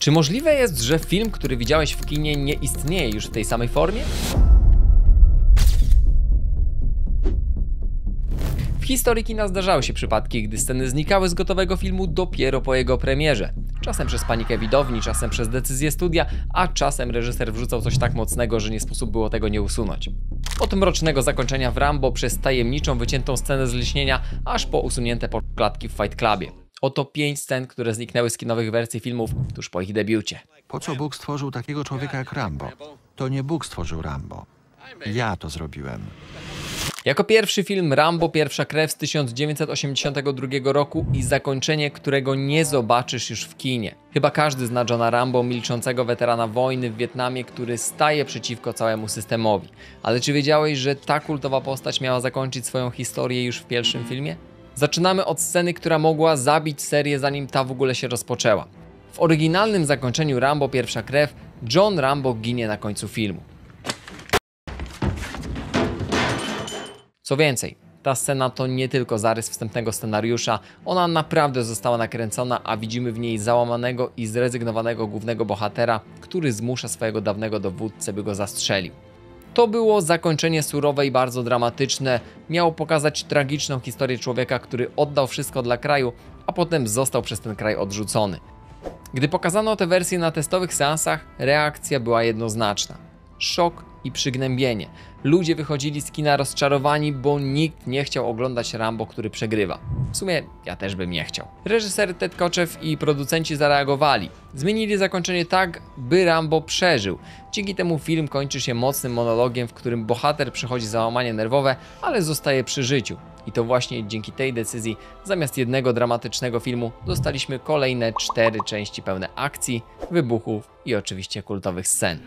Czy możliwe jest, że film, który widziałeś w kinie, nie istnieje już w tej samej formie? W historii kina zdarzały się przypadki, gdy sceny znikały z gotowego filmu dopiero po jego premierze. Czasem przez panikę widowni, czasem przez decyzję studia, a czasem reżyser wrzucał coś tak mocnego, że nie sposób było tego nie usunąć. Od mrocznego zakończenia w Rambo przez tajemniczą wyciętą scenę z lśnienia, aż po usunięte pokładki w Fight Clubie. Oto 5 scen, które zniknęły z kinowych wersji filmów tuż po ich debiucie. Po co Bóg stworzył takiego człowieka jak Rambo? To nie Bóg stworzył Rambo. Ja to zrobiłem. Jako pierwszy film Rambo Pierwsza krew z 1982 roku i zakończenie, którego nie zobaczysz już w kinie. Chyba każdy zna Johna Rambo, milczącego weterana wojny w Wietnamie, który staje przeciwko całemu systemowi. Ale czy wiedziałeś, że ta kultowa postać miała zakończyć swoją historię już w pierwszym filmie? Zaczynamy od sceny, która mogła zabić serię, zanim ta w ogóle się rozpoczęła. W oryginalnym zakończeniu Rambo Pierwsza krew John Rambo ginie na końcu filmu. Co więcej, ta scena to nie tylko zarys wstępnego scenariusza, ona naprawdę została nakręcona, a widzimy w niej załamanego i zrezygnowanego głównego bohatera, który zmusza swojego dawnego dowódcę, by go zastrzelił. To było zakończenie surowe i bardzo dramatyczne, miało pokazać tragiczną historię człowieka, który oddał wszystko dla kraju, a potem został przez ten kraj odrzucony. Gdy pokazano tę wersję na testowych seansach, reakcja była jednoznaczna. Szok i przygnębienie. Ludzie wychodzili z kina rozczarowani, bo nikt nie chciał oglądać Rambo, który przegrywa. W sumie ja też bym nie chciał. Reżyser Ted Kotcheff i producenci zareagowali. Zmienili zakończenie tak, by Rambo przeżył. Dzięki temu film kończy się mocnym monologiem, w którym bohater przechodzi załamanie nerwowe, ale zostaje przy życiu. I to właśnie dzięki tej decyzji zamiast jednego dramatycznego filmu dostaliśmy kolejne 4 części pełne akcji, wybuchów i oczywiście kultowych scen.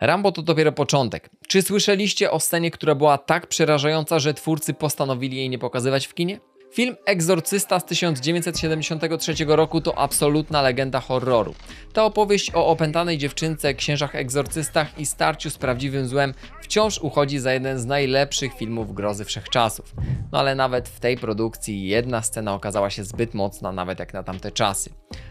Rambo to dopiero początek. Czy słyszeliście o scenie, która była tak przerażająca, że twórcy postanowili jej nie pokazywać w kinie? Film Egzorcysta z 1973 roku to absolutna legenda horroru. Ta opowieść o opętanej dziewczynce, księżach egzorcystach i starciu z prawdziwym złem wciąż uchodzi za jeden z najlepszych filmów grozy wszechczasów. No ale nawet w tej produkcji jedna scena okazała się zbyt mocna nawet jak na tamte czasy.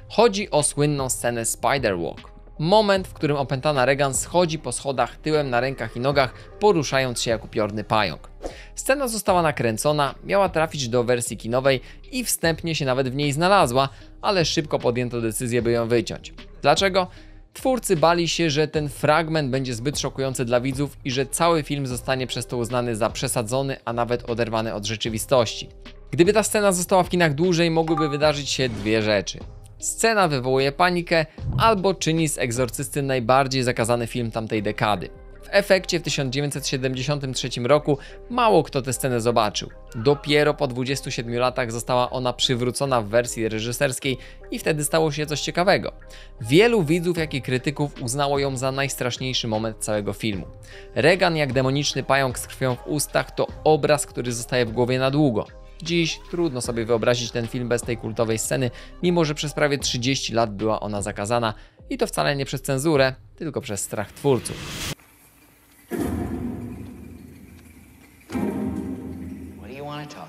Chodzi o słynną scenę Spider Walk. Moment, w którym opętana Regan schodzi po schodach tyłem na rękach i nogach, poruszając się jak upiorny pająk. Scena została nakręcona, miała trafić do wersji kinowej i wstępnie się nawet w niej znalazła, ale szybko podjęto decyzję, by ją wyciąć. Dlaczego? Twórcy bali się, że ten fragment będzie zbyt szokujący dla widzów i że cały film zostanie przez to uznany za przesadzony, a nawet oderwany od rzeczywistości. Gdyby ta scena została w kinach dłużej, mogłyby wydarzyć się dwie rzeczy. Scena wywołuje panikę albo czyni z Egzorcysty najbardziej zakazany film tamtej dekady. W efekcie w 1973 roku mało kto tę scenę zobaczył. Dopiero po 27 latach została ona przywrócona w wersji reżyserskiej i wtedy stało się coś ciekawego. Wielu widzów, jak i krytyków uznało ją za najstraszniejszy moment całego filmu. Regan jak demoniczny pająk z krwią w ustach to obraz, który zostaje w głowie na długo. Dziś trudno sobie wyobrazić ten film bez tej kultowej sceny, mimo że przez prawie 30 lat była ona zakazana i to wcale nie przez cenzurę, tylko przez strach twórców.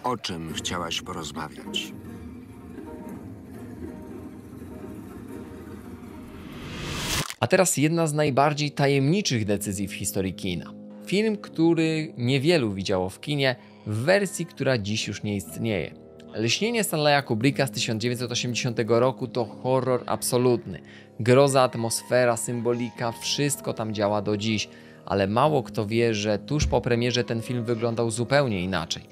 O czym chciałaś porozmawiać? A teraz jedna z najbardziej tajemniczych decyzji w historii kina. Film, który niewielu widziało w kinie, w wersji, która dziś już nie istnieje. Lśnienie Stanleya Kubricka z 1980 roku to horror absolutny. Groza, atmosfera, symbolika, wszystko tam działa do dziś, ale mało kto wie, że tuż po premierze ten film wyglądał zupełnie inaczej.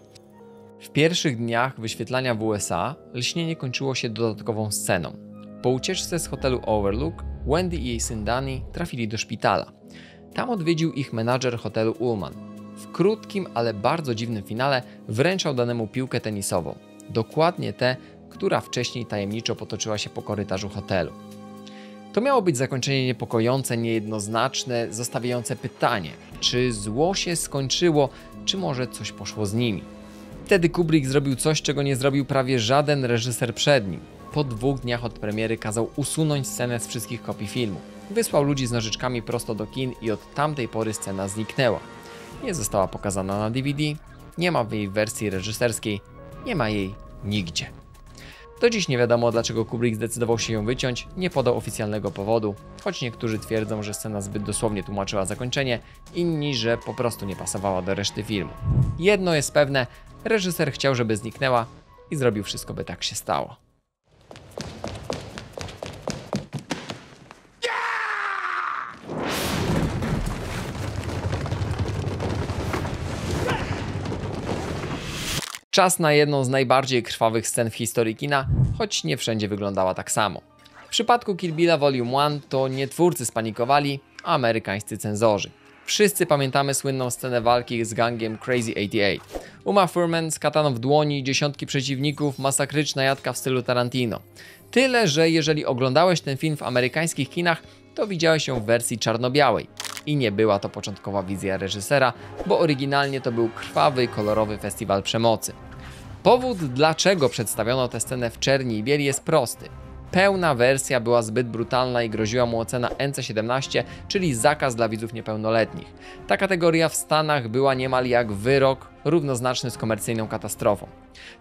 W pierwszych dniach wyświetlania w USA Lśnienie kończyło się dodatkową sceną. Po ucieczce z hotelu Overlook, Wendy i jej syn Danny trafili do szpitala. Tam odwiedził ich menadżer hotelu Ullman. W krótkim, ale bardzo dziwnym finale wręczał danemu piłkę tenisową. Dokładnie tę, która wcześniej tajemniczo potoczyła się po korytarzu hotelu. To miało być zakończenie niepokojące, niejednoznaczne, zostawiające pytanie, czy zło się skończyło, czy może coś poszło z nimi. Wtedy Kubrick zrobił coś, czego nie zrobił prawie żaden reżyser przed nim. Po 2 dniach od premiery kazał usunąć scenę z wszystkich kopii filmu. Wysłał ludzi z nożyczkami prosto do kin i od tamtej pory scena zniknęła. nie została pokazana na DVD, nie ma w jej wersji reżyserskiej, nie ma jej nigdzie. Do dziś nie wiadomo, dlaczego Kubrick zdecydował się ją wyciąć, nie podał oficjalnego powodu, choć niektórzy twierdzą, że scena zbyt dosłownie tłumaczyła zakończenie, inni, że po prostu nie pasowała do reszty filmu. Jedno jest pewne, reżyser chciał, żeby zniknęła i zrobił wszystko, by tak się stało. Czas na jedną z najbardziej krwawych scen w historii kina, choć nie wszędzie wyglądała tak samo. W przypadku Kill Billa Volume 1 to nie twórcy spanikowali, a amerykańscy cenzorzy. Wszyscy pamiętamy słynną scenę walki z gangiem Crazy 88. Uma Thurman z kataną w dłoni, dziesiątki przeciwników, masakryczna jadka w stylu Tarantino. Tyle, że jeżeli oglądałeś ten film w amerykańskich kinach, to widziałeś ją w wersji czarno-białej. I nie była to początkowa wizja reżysera, bo oryginalnie to był krwawy, kolorowy festiwal przemocy. Powód, dlaczego przedstawiono tę scenę w czerni i bieli, jest prosty. Pełna wersja była zbyt brutalna i groziła mu ocena NC-17, czyli zakaz dla widzów niepełnoletnich. Ta kategoria w Stanach była niemal jak wyrok, równoznaczny z komercyjną katastrofą.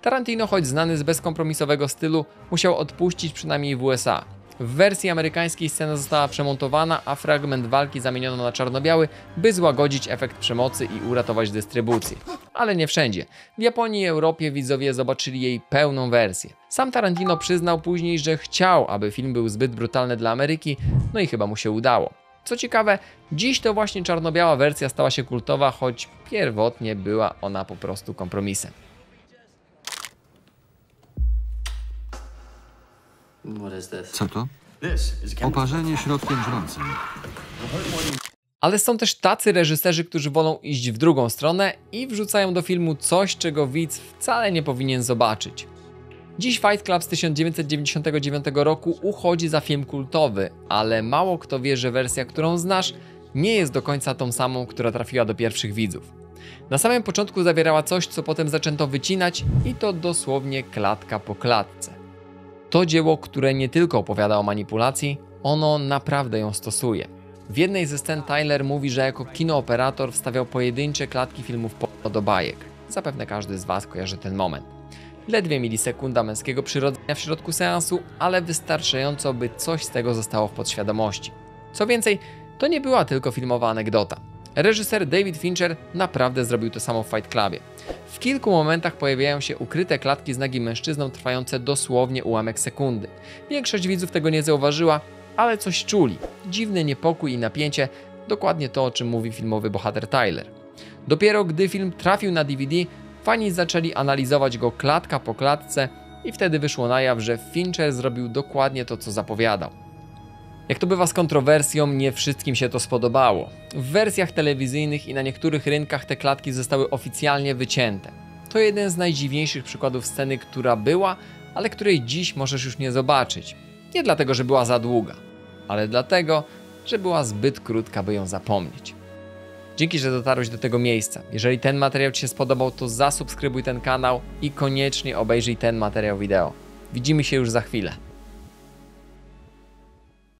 Tarantino, choć znany z bezkompromisowego stylu, musiał odpuścić przynajmniej w USA. W wersji amerykańskiej scena została przemontowana, a fragment walki zamieniono na czarno-biały, by złagodzić efekt przemocy i uratować dystrybucję. Ale nie wszędzie. W Japonii i Europie widzowie zobaczyli jej pełną wersję. Sam Tarantino przyznał później, że chciał, aby film był zbyt brutalny dla Ameryki, no i chyba mu się udało. Co ciekawe, dziś to właśnie czarno-biała wersja stała się kultowa, choć pierwotnie była ona po prostu kompromisem. Co to? Oparzenie środkiem żrącym. Ale są też tacy reżyserzy, którzy wolą iść w drugą stronę i wrzucają do filmu coś, czego widz wcale nie powinien zobaczyć. Dziś Fight Club z 1999 roku uchodzi za film kultowy, ale mało kto wie, że wersja, którą znasz, nie jest do końca tą samą, która trafiła do pierwszych widzów. Na samym początku zawierała coś, co potem zaczęto wycinać i to dosłownie klatka po klatce. To dzieło, które nie tylko opowiada o manipulacji, ono naprawdę ją stosuje. W jednej ze scen Tyler mówi, że jako kinooperator wstawiał pojedyncze klatki filmów do bajek. Zapewne każdy z Was kojarzy ten moment. Ledwie milisekunda męskiego przyrodzenia w środku seansu, ale wystarczająco, by coś z tego zostało w podświadomości. Co więcej, to nie była tylko filmowa anegdota. Reżyser David Fincher naprawdę zrobił to samo w Fight Clubie. W kilku momentach pojawiają się ukryte klatki z nagim mężczyzną trwające dosłownie ułamek sekundy. Większość widzów tego nie zauważyła, ale coś czuli. Dziwny niepokój i napięcie, dokładnie to, o czym mówi filmowy bohater Tyler. Dopiero gdy film trafił na DVD, fani zaczęli analizować go klatka po klatce i wtedy wyszło na jaw, że Fincher zrobił dokładnie to, co zapowiadał. Jak to bywa z kontrowersją, nie wszystkim się to spodobało. W wersjach telewizyjnych i na niektórych rynkach te klatki zostały oficjalnie wycięte. To jeden z najdziwniejszych przykładów sceny, która była, ale której dziś możesz już nie zobaczyć. Nie dlatego, że była za długa, ale dlatego, że była zbyt krótka, by ją zapomnieć. Dzięki, że dotarłeś do tego miejsca. Jeżeli ten materiał Ci się spodobał, to zasubskrybuj ten kanał i koniecznie obejrzyj ten materiał wideo. Widzimy się już za chwilę.